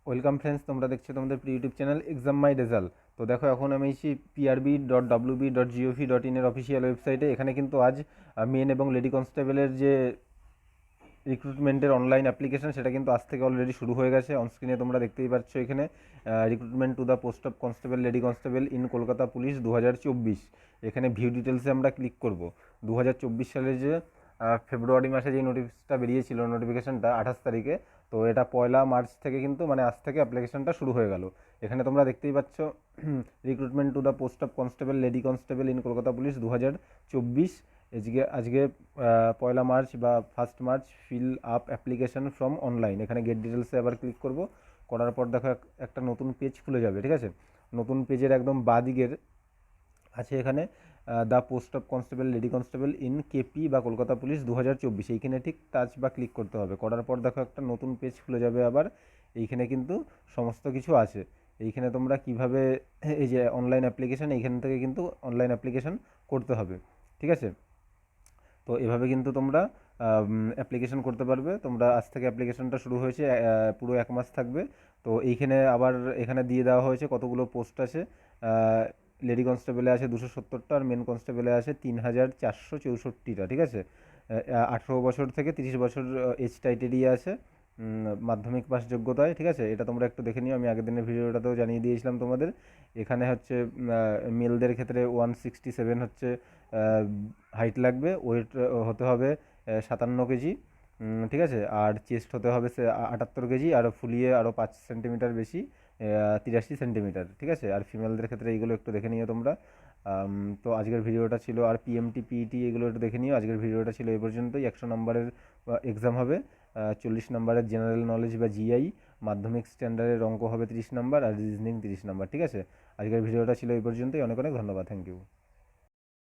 Welcome friends, তোমরা দেখছো তোমাদের প্রি ইউটিউব চ্যানেল এক্সাম মাই রেজাল্ট। তো দেখো, এখন আমি এসেছি prb.wb.gov.in এর অফিসিয়াল ওয়েবসাইটে। এখানে কিন্তু আজ মেন এবং লেডি কনস্টেবলের যে রিক্রুটমেন্টের অনলাইন অ্যাপ্লিকেশন, সেটা কিন্তু আজ থেকে অলরেডি শুরু হয়ে গেছে। অনস্ক্রিনে তোমরা দেখতেই পাচ্ছ এখানে recruitment to the post of constable lady constable in Kolkata police 2024। এখানে ভিউ ডিটেলসে আমরা ক্লিক করব। 2024 সালের যে ফেব্রুয়ারি মাসে যে নোটিশটা বেরিয়েছিল, নোটিফিকেশনটা 28 তারিখে, তো এটা 1 মার্চ থেকে কিন্তু মানে আজ থেকে অ্যাপ্লিকেশনটা শুরু হয়ে গেল। এখানে তোমরা দেখতেই পাচ্ছ recruitment to the post of constable lady constable in Kolkata police 2024। আজকে 1 মার্চ বা 1 March, fill up application from online. এখানে গেট ডিটেলসে আবার ক্লিক করব। করার পর দেখো একটা নতুন পেজ খুলে যাবে, ঠিক আছে। নতুন পেজের একদম বাদিকের আছে এখানে the post of constable lady constable in KP বা কলকাতা পুলিশ 2024। এইখানে ঠিক টাচ বা ক্লিক করতে হবে। করার পর দেখো একটা নতুন পেজ খুলে যাবে আবার। এইখানে কিন্তু সমস্ত কিছু আছে। এইখানে তোমরা কিভাবে এই যে অনলাইন অ্যাপ্লিকেশান, এইখান থেকে কিন্তু অনলাইন অ্যাপ্লিকেশান করতে হবে, ঠিক আছে। তো এভাবে কিন্তু তোমরা অ্যাপ্লিকেশন করতে পারবে। তোমরা আজ থেকে অ্যাপ্লিকেশনটা শুরু হয়েছে, পুরো 1 মাস থাকবে। তো এইখানে আবার এখানে দিয়ে দেওয়া হয়েছে কতগুলো পোস্ট আছে। লেডি কনস্টেবলে আছে 270টা, আর মেন কনস্টেবলে আছে 3464টা, ঠিক আছে। 18 বছর থেকে 30 বছর এজ ক্রাইটেরিয়া আছে, মাধ্যমিক পাস যোগ্যতায়, ঠিক আছে। এটা তোমরা একটু দেখে নিও, আমি আগের দিনের ভিডিওটাতেও জানিয়ে দিয়েছিলাম তোমাদের। এখানে হচ্ছে মেলদের ক্ষেত্রে 167 হচ্ছে হাইট লাগবে, ওয়েট হতে হবে 57 কেজি, ঠিক আছে। আর চেস্ট হতে হবে 78 কেজি, আর ফুলিয়ে আরও 5 সেন্টিমিটার বেশি, 83 সেন্টিমিটার, ঠিক আছে। আর ফিমেলদের ক্ষেত্রে এইগুলো একটু দেখে নিও তোমরা। তো আজকের ভিডিওটা ছিল, আর পিএমটি পিইটি এগুলো একটু দেখে নিও। আজকের ভিডিওটা ছিল এই পর্যন্তই। 100 নম্বরের এক্সাম হবে, 40 নম্বরের জেনারেল নলেজ বা জিআই, মাধ্যমিক স্ট্যান্ডার্ডের অঙ্ক হবে 30 নম্বর, আর রিজনিং 30 নম্বর, ঠিক আছে। আজকের ভিডিওটা ছিল এই পর্যন্তই। অনেক অনেক ধন্যবাদ, থ্যাংক ইউ।